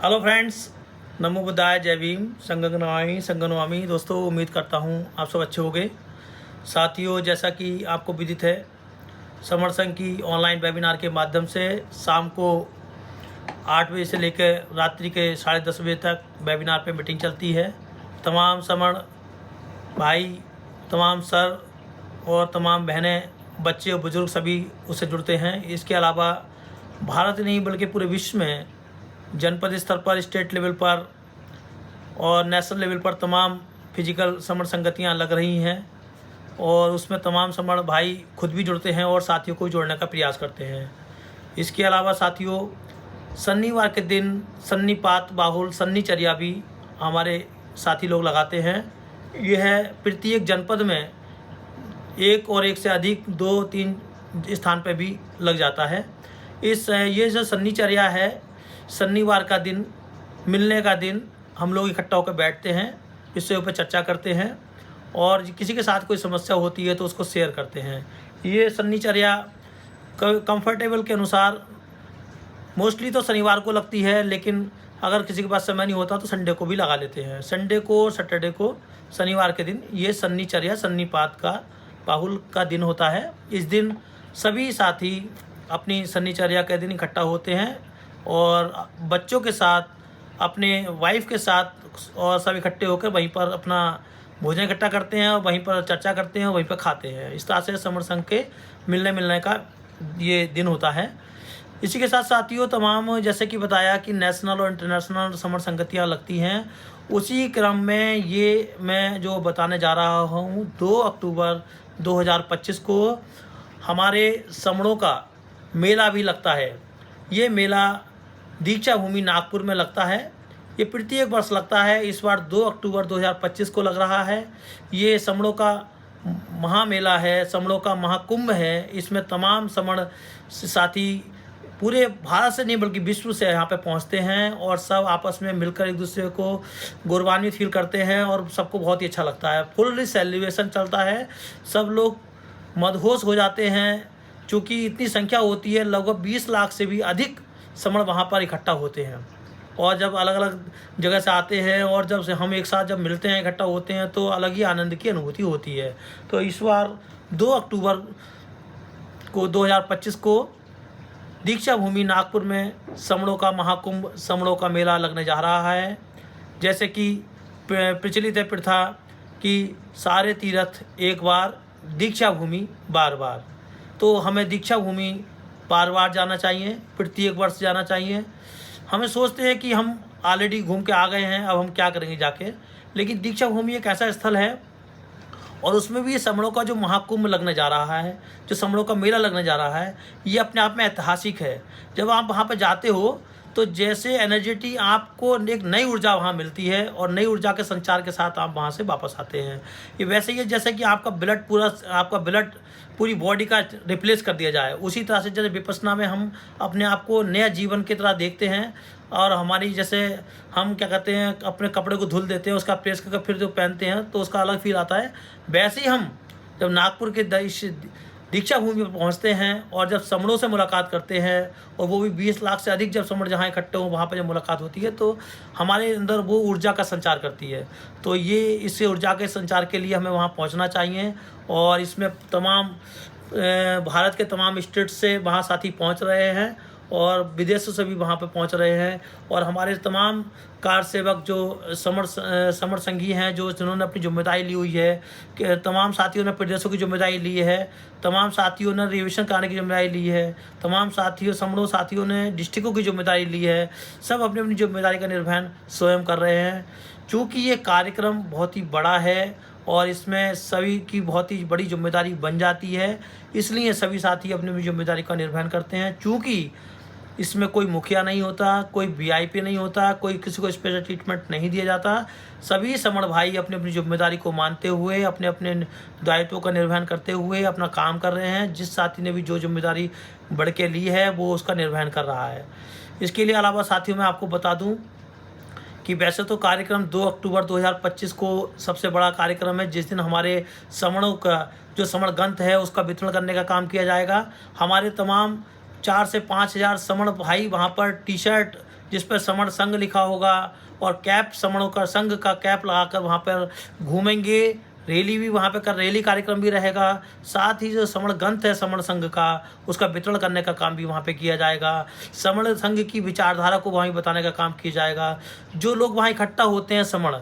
Hello friends, नमो बुद्धाय, जय भीम, संगनवामी। दोस्तों, उम्मीद करता हूँ आप सब अच्छे होंगे। साथियों, जैसा कि आपको विदित है, समर संघ की ऑनलाइन वेबिनार के माध्यम से शाम को 8 बजे से लेकर रात्रि के 10:30 बजे तक वेबिनार पे मीटिंग चलती है। तमाम समण भाई, तमाम सर और तमाम बहनें, बच्चे और बुजुर्ग सभी उससे जुड़ते हैं। इसके अलावा भारत नहीं बल्कि पूरे विश्व में जनपद स्तर पर, स्टेट लेवल पर और नेशनल लेवल पर तमाम फिजिकल समर संगतियाँ लग रही हैं और उसमें तमाम समर भाई खुद भी जुड़ते हैं और साथियों को जोड़ने का प्रयास करते हैं। इसके अलावा साथियों, शनिवार के दिन सन्निपात बाहुल सन्निचर्या भी हमारे साथी लोग लगाते हैं। यह प्रत्येक जनपद में एक और एक से अधिक 2-3 स्थान पर भी लग जाता है। ये जो सन्निचर्या है, शनिवार का दिन, मिलने का दिन, हम लोग इकट्ठा होकर बैठते हैं, इससे ऊपर चर्चा करते हैं और किसी के साथ कोई समस्या होती है तो उसको शेयर करते हैं। ये सन्निचर्या कंफर्टेबल के अनुसार मोस्टली तो शनिवार को लगती है, लेकिन अगर किसी के पास समय नहीं होता तो संडे को भी लगा लेते हैं। संडे को और सैटरडे को, शनिवार के दिन ये सन्निचर्या, सन्निपात का बाहुल का दिन होता है। इस दिन सभी साथी अपनी सन्निचर्या के दिन इकट्ठा होते हैं और बच्चों के साथ, अपने वाइफ के साथ और सब इकट्ठे होकर वहीं पर अपना भोजन इकट्ठा करते हैं और वहीं पर चर्चा करते हैं और वहीं पर खाते हैं। इस तरह से समर संघ के मिलने का ये दिन होता है। इसी के साथ साथियों, तमाम जैसे कि बताया कि नेशनल और इंटरनेशनल समर संगतियाँ लगती हैं। उसी क्रम में ये मैं जो बताने जा रहा हूँ, 2 अक्टूबर 2025 को हमारे समणों का मेला भी लगता है। ये मेला दीक्षा भूमि नागपुर में लगता है। ये प्रत्येक वर्ष लगता है। इस बार 2 अक्टूबर 2025 को लग रहा है। ये समणों का महामेला है, समणों का महाकुंभ है। इसमें तमाम समण साथी पूरे भारत से नहीं बल्कि विश्व से यहाँ पे पहुँचते हैं और सब आपस में मिलकर एक दूसरे को गौरवान्वित फील करते हैं और सबको बहुत ही अच्छा लगता है। फुल सेलिब्रेशन चलता है, सब लोग मदहोश हो जाते हैं। चूँकि इतनी संख्या होती है, लगभग 20 लाख से भी अधिक समण वहाँ पर इकट्ठा होते हैं और जब अलग अलग जगह से आते हैं और जब से हम एक साथ जब मिलते हैं, इकट्ठा होते हैं, तो अलग ही आनंद की अनुभूति होती है। तो इस बार 2 अक्टूबर को 2025 को दीक्षा भूमि नागपुर में समणों का महाकुंभ, समणों का मेला लगने जा रहा है। जैसे कि प्रचलित है प्रथा कि सारे तीर्थ एक बार, दीक्षा भूमि बार बार। तो हमें दीक्षा भूमि बार बार जाना चाहिए, प्रत्येक वर्ष जाना चाहिए। हमें सोचते हैं कि हम ऑलरेडी घूम के आ गए हैं, अब हम क्या करेंगे जाके, लेकिन दीक्षा भूमि एक ऐसा स्थल है और उसमें भी ये समणों का जो महाकुंभ लगने जा रहा है, जो समणों का मेला लगने जा रहा है, ये अपने आप में ऐतिहासिक है। जब आप वहाँ पर जाते हो तो जैसे एनर्जेटी आपको एक नई ऊर्जा वहाँ मिलती है और नई ऊर्जा के संचार के साथ आप वहाँ से वापस आते हैं। ये वैसे ही है जैसे कि आपका ब्लड पूरी बॉडी का रिप्लेस कर दिया जाए। उसी तरह से जैसे विपश्यना में हम अपने आप को नया जीवन की तरह देखते हैं और हमारी, जैसे हम क्या कहते हैं, अपने कपड़े को धुल देते हैं, उसका प्रेस करके फिर जो पहनते हैं तो उसका अलग फील आता है। वैसे ही हम जब नागपुर के दीक्षा भूमि पर पहुंचते हैं और जब समणों से मुलाकात करते हैं, और वो भी 20 लाख से अधिक जब समण जहाँ इकट्ठे हों वहाँ पर जब मुलाकात होती है, तो हमारे अंदर वो ऊर्जा का संचार करती है। तो ये इस ऊर्जा के संचार के लिए हमें वहाँ पहुँचना चाहिए और इसमें तमाम भारत के तमाम स्टेट से वहाँ साथी पहुँच रहे हैं और विदेशों से भी वहाँ पे पहुँच रहे हैं और हमारे तमाम कार सेवक जो समर संघी हैं, जो जिन्होंने अपनी जिम्मेदारी ली हुई है, कि तमाम साथियों ने प्रदेशों की जिम्मेदारी ली है, तमाम साथियों ने रिविजन कराने की जिम्मेदारी ली है, तमाम समणों साथियों ने डिस्ट्रिक्टों की जिम्मेदारी ली है। सब अपनी अपनी जिम्मेदारी का निर्वहन स्वयं कर रहे हैं। चूँकि ये कार्यक्रम बहुत ही बड़ा है और इसमें सभी की बहुत ही बड़ी जिम्मेदारी बन जाती है, इसलिए सभी साथी अपनी अपनी जिम्मेदारी का निर्वहन करते हैं। चूँकि इसमें कोई मुखिया नहीं होता, कोई वीआईपी नहीं होता, कोई किसी को स्पेशल ट्रीटमेंट नहीं दिया जाता। सभी समण भाई अपनी अपनी जिम्मेदारी को मानते हुए, अपने अपने दायित्वों का निर्वहन करते हुए अपना काम कर रहे हैं। जिस साथी ने भी जो जिम्मेदारी बढ़ के ली है वो उसका निर्वहन कर रहा है। इसके लिए अलावा साथियों मैं आपको बता दूँ कि वैसे तो कार्यक्रम 2 अक्टूबर 2025 को सबसे बड़ा कार्यक्रम है, जिस दिन हमारे समणों का जो समण ग्रंथ है उसका वितरण करने का काम किया जाएगा। हमारे तमाम 4 से 5 हज़ार समण भाई वहाँ पर टी शर्ट, जिस पर समण संघ लिखा होगा, और कैप समणों का संघ का कैप लगाकर वहाँ पर घूमेंगे। रैली भी वहाँ पे रैली कार्यक्रम भी रहेगा। साथ ही जो समण ग्रंथ है समण संघ का, उसका वितरण करने का काम भी वहाँ पे किया जाएगा। समण संघ की विचारधारा को वहीं बताने का काम किया जाएगा। जो लोग वहाँ इकट्ठा होते हैं समण,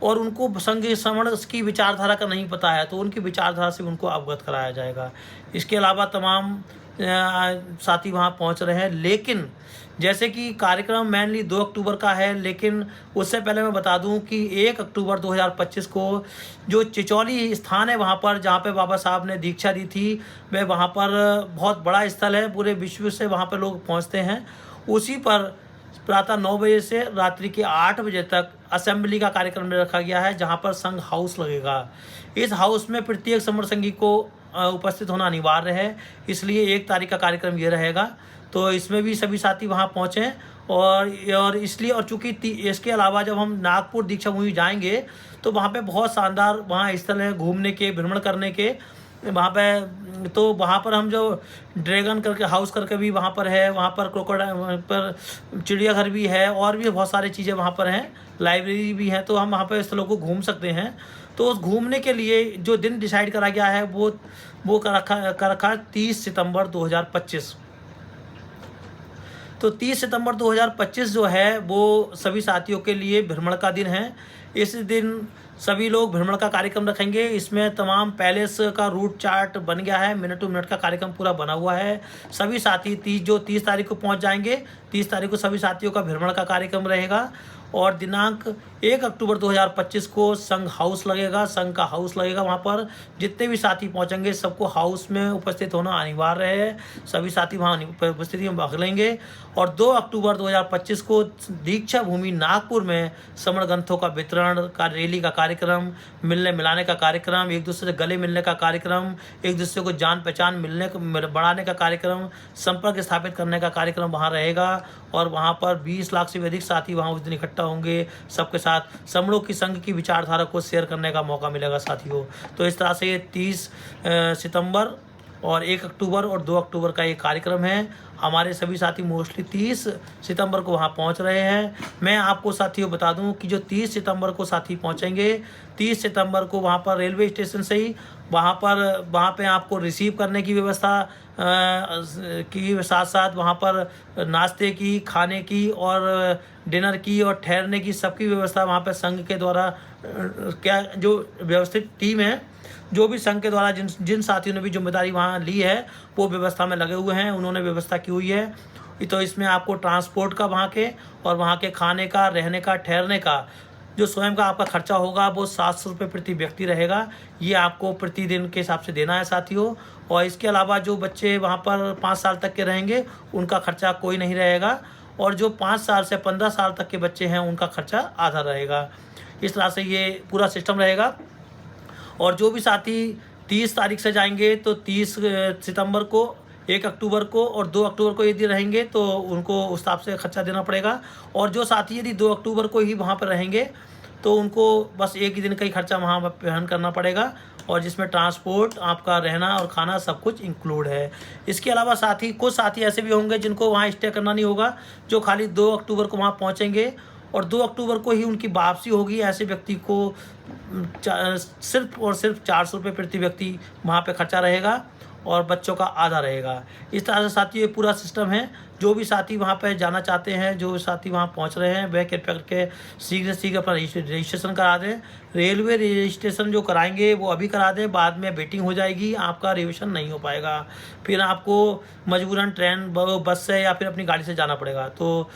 और उनको संघ समण की विचारधारा का नहीं पता है, तो उनकी विचारधारा से उनको अवगत कराया जाएगा। इसके अलावा तमाम साथी वहाँ पहुँच रहे हैं। लेकिन जैसे कि कार्यक्रम मेनली 2 अक्टूबर का है, लेकिन उससे पहले मैं बता दूं कि 1 अक्टूबर 2025 को जो चिचौली स्थान है वहाँ पर, जहाँ पे बाबा साहब ने दीक्षा दी थी, वह वहाँ पर बहुत बड़ा स्थल है, पूरे विश्व से वहाँ पर लोग पहुँचते हैं। उसी पर प्रातः 9 बजे से रात्रि के 8 बजे तक असेंबली का कार्यक्रम रखा गया है, जहाँ पर संघ हाउस लगेगा। इस हाउस में प्रत्येक समर संघी को उपस्थित होना अनिवार्य है, इसलिए 1 तारीख का कार्यक्रम ये रहेगा। तो इसमें भी सभी साथी वहाँ पहुँचें। और इसलिए, और चूँकि इसके अलावा जब हम नागपुर दीक्षा भूमि जाएंगे तो वहाँ पे बहुत शानदार वहाँ स्थल है घूमने के, भ्रमण करने के वहाँ पे। तो वहाँ पर हम जो ड्रैगन करके हाउस करके भी वहाँ पर है, वहाँ पर क्रोकोडाइल पर चिड़ियाघर भी है, और भी बहुत सारी चीज़ें वहाँ पर हैं, लाइब्रेरी भी है। तो हम वहाँ पर स्थलों को घूम सकते हैं। तो उस घूमने के लिए जो दिन डिसाइड करा गया है वो कर रखा 30 सितंबर 2025। तो 30 सितंबर 2025 जो है वो सभी साथियों के लिए भ्रमण का दिन है। इस दिन सभी लोग भ्रमण का कार्यक्रम रखेंगे। इसमें तमाम पैलेस का रूट चार्ट बन गया है, मिनट टू मिनट का कार्यक्रम पूरा बना हुआ है। सभी साथी 30 तारीख को पहुंच जाएंगे। 30 तारीख को सभी साथियों का भ्रमण का कार्यक्रम रहेगा। और दिनांक 1 अक्टूबर 2025 को संघ हाउस लगेगा, संघ का हाउस लगेगा। वहाँ पर जितने भी साथी पहुँचेंगे सबको हाउस में उपस्थित होना अनिवार्य है। सभी साथी वहाँ उपस्थिति में भाग लेंगे। और 2 अक्टूबर 2025 को दीक्षा भूमि नागपुर में समण ग्रंथों का वितरण का, रैली का कार्यक्रम, मिलने मिलाने का कार्यक्रम, एक दूसरे से गले मिलने का कार्यक्रम, एक दूसरे को जान पहचान बढ़ाने का कार्यक्रम, संपर्क स्थापित करने का कार्यक्रम वहाँ रहेगा। और वहाँ पर 20 लाख से भी अधिक साथी वहाँ उस दिन इकट्ठा होंगे। सबके साथ समणों की संघ की विचारधारा को शेयर करने का मौका मिलेगा साथियों। तो इस तरह से ये 30 सितंबर और 1 अक्टूबर और 2 अक्टूबर का ये कार्यक्रम है। हमारे सभी साथी मोस्टली 30 सितंबर को वहाँ पहुँच रहे हैं। मैं आपको साथियों बता दूं कि जो 30 सितंबर को साथी पहुँचेंगे, 30 सितंबर को वहाँ पर रेलवे स्टेशन से ही वहाँ पे आपको रिसीव करने की व्यवस्था की साथ साथ वहाँ पर नाश्ते की, खाने की और डिनर की और ठहरने की सबकी व्यवस्था वहाँ पर संघ के द्वारा क्या जो व्यवस्थित टीम है, जो भी संघ के द्वारा जिन साथियों ने भी जिम्मेदारी वहाँ ली है वो व्यवस्था में लगे हुए हैं, उन्होंने व्यवस्था की हुई है। तो इसमें आपको ट्रांसपोर्ट का वहाँ के खाने का, रहने का, ठहरने का जो स्वयं का आपका खर्चा होगा वो 700 रुपये प्रति व्यक्ति रहेगा। ये आपको प्रतिदिन के हिसाब से देना है साथियों। और इसके अलावा जो बच्चे वहाँ पर 5 साल तक के रहेंगे उनका खर्चा कोई नहीं रहेगा, और जो 5 साल से 15 साल तक के बच्चे हैं उनका खर्चा आधा रहेगा। इस तरह से ये पूरा सिस्टम रहेगा। और जो भी साथी 30 तारीख से जाएंगे तो 30 सितंबर को, 1 अक्टूबर को और 2 अक्टूबर को यदि रहेंगे तो उनको उस हिसाब से खर्चा देना पड़ेगा। और जो साथी यदि 2 अक्टूबर को ही वहाँ पर रहेंगे तो उनको बस एक ही दिन का ही खर्चा वहाँ पर वहन करना पड़ेगा, और जिसमें ट्रांसपोर्ट, आपका रहना और खाना सब कुछ इंक्लूड है। इसके अलावा कुछ साथी ऐसे भी होंगे जिनको वहाँ स्टे करना नहीं होगा, जो खाली 2 अक्टूबर को वहाँ पहुँचेंगे और 2 अक्टूबर को ही उनकी वापसी होगी। ऐसे व्यक्ति को सिर्फ और सिर्फ 400 रुपये प्रति व्यक्ति वहाँ पे खर्चा रहेगा और बच्चों का आधा रहेगा। इस तरह से साथियों ये पूरा सिस्टम है। जो भी साथी वहाँ पे जाना चाहते हैं, जो साथी वहाँ पहुँच रहे हैं, वह कृपया करके शीघ्र से शीघ्र अपना रजिस्ट्रेशन करा दें। रेलवे रजिस्ट्रेशन जो कराएंगे वो अभी करा दें, बाद में वेटिंग हो जाएगी, आपका रिजर्वेशन नहीं हो पाएगा, फिर आपको मजबूरन ट्रेन, बस से या फिर अपनी गाड़ी से जाना पड़ेगा। तो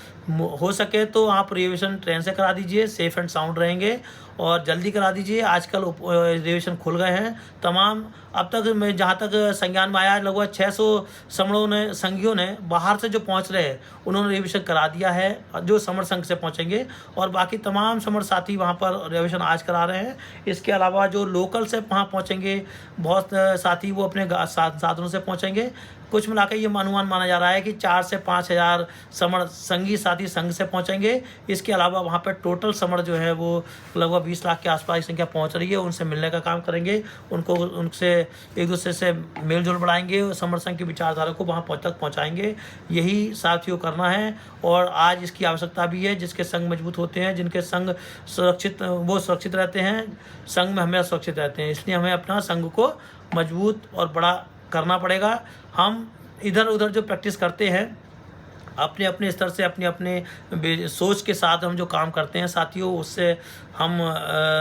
हो सके तो आप रिजर्वेशन ट्रेन से करा दीजिए, सेफ़ एंड साउंड रहेंगे, और जल्दी करा दीजिए। आजकल रिजर्वेशन खुल गए हैं तमाम। अब तक मैं जहाँ तक संज्ञान में आया, लगभग 600 संघियों ने बाहर से जो पहुँच रहे हैं उन्होंने रिजर्वेशन करा दिया है, जो समर संघ से पहुँचेंगे, और बाकी तमाम समर साथी वहाँ पर रिजर्वेशन आज करा रहे हैं। इसके अलावा जो लोकल से वहाँ पहुँचेंगे बहुत साथी वो अपने साधनों से पहुँचेंगे। कुछ मिलाकर ये अनुमान माना जा रहा है कि 4 से 5,000 समण संगी साथी संघ से पहुंचेंगे। इसके अलावा वहां पर टोटल समण जो है वो लगभग 20 लाख के आसपास की संख्या पहुंच रही है। उनसे मिलने का काम करेंगे, उनसे एक दूसरे से मेल जोल बढ़ाएंगे, समण संघ की विचारधारा को वहाँ तक पहुँचाएंगे। यही साथियों करना है और आज इसकी आवश्यकता भी है। जिसके संघ मजबूत होते हैं, जिनके संघ सुरक्षित रहते हैं, संघ में हमें सुरक्षित रहते हैं। इसलिए हमें अपना संघ को मजबूत और बड़ा करना पड़ेगा। हम इधर उधर जो प्रैक्टिस करते हैं, अपने अपने स्तर से अपने अपने सोच के साथ हम जो काम करते हैं साथियों, उससे हम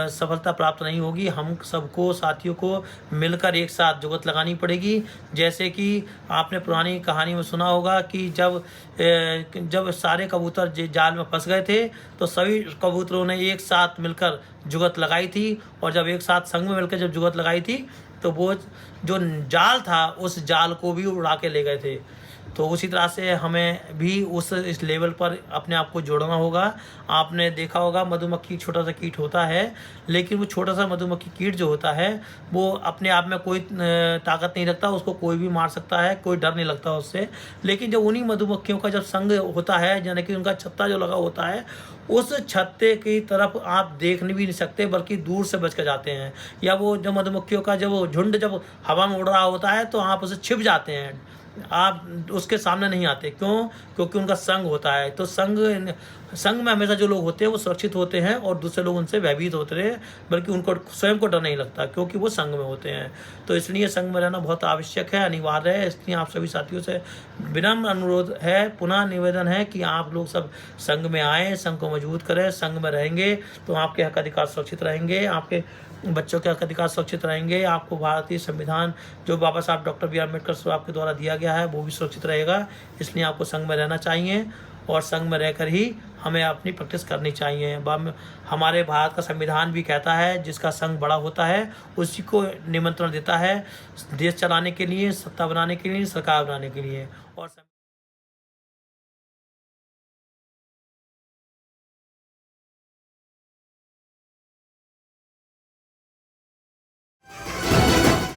सफलता प्राप्त नहीं होगी। हम सबको साथियों को मिलकर एक साथ जुगत लगानी पड़ेगी। जैसे कि आपने पुरानी कहानी में सुना होगा कि जब सारे कबूतर जाल में फंस गए थे तो सभी कबूतरों ने एक साथ मिलकर जुगत लगाई थी, और जब एक साथ संग में मिलकर जब जुगत लगाई थी तो वो जो जाल था उस जाल को भी उड़ा के ले गए थे। तो उसी तरह से हमें भी इस लेवल पर अपने आप को जोड़ना होगा। आपने देखा होगा मधुमक्खी छोटा सा कीट होता है, लेकिन वो छोटा सा मधुमक्खी कीट जो होता है वो अपने आप में कोई ताकत नहीं रखता, उसको कोई भी मार सकता है, कोई डर नहीं लगता उससे। लेकिन जब उन्हीं मधुमक्खियों का जब संग होता है, यानी कि उनका छत्ता जो लगा होता है, उस छत्ते की तरफ आप देख भी नहीं सकते बल्कि दूर से बच कर जाते हैं। या वो जब मधुमक्खियों का जब झुंड जब हवा में उड़ रहा होता है तो आप उसे छिप जाते हैं, आप उसके सामने नहीं आते। क्यों? क्योंकि उनका संग होता है। तो संग में हमेशा जो लोग होते हैं वो सुरक्षित होते हैं और दूसरे लोग उनसे भयभीत होते हैं, बल्कि उनको स्वयं को डर नहीं लगता क्योंकि वो संग में होते हैं। तो इसलिए संग में रहना बहुत आवश्यक है, अनिवार्य है। इसलिए आप सभी साथियों से विनम्र अनुरोध है, पुनः निवेदन है कि आप लोग सब संग में आएँ, संग को मजबूत करें। संग में रहेंगे तो आपके हक अधिकार सुरक्षित रहेंगे, आपके बच्चों के हक अधिकार सुरक्षित रहेंगे, आपको भारतीय संविधान जो बाबा साहब डॉक्टर बी आर अम्बेडकर साहब के द्वारा दिया गया है वो भी सुरक्षित रहेगा। इसलिए आपको संघ में रहना चाहिए और संघ में रहकर ही हमें अपनी प्रैक्टिस करनी चाहिए। हमारे भारत का संविधान भी कहता है जिसका संघ बड़ा होता है उसी को निमंत्रण देता है देश चलाने के लिए, सत्ता बनाने के लिए, सरकार बनाने के लिए। और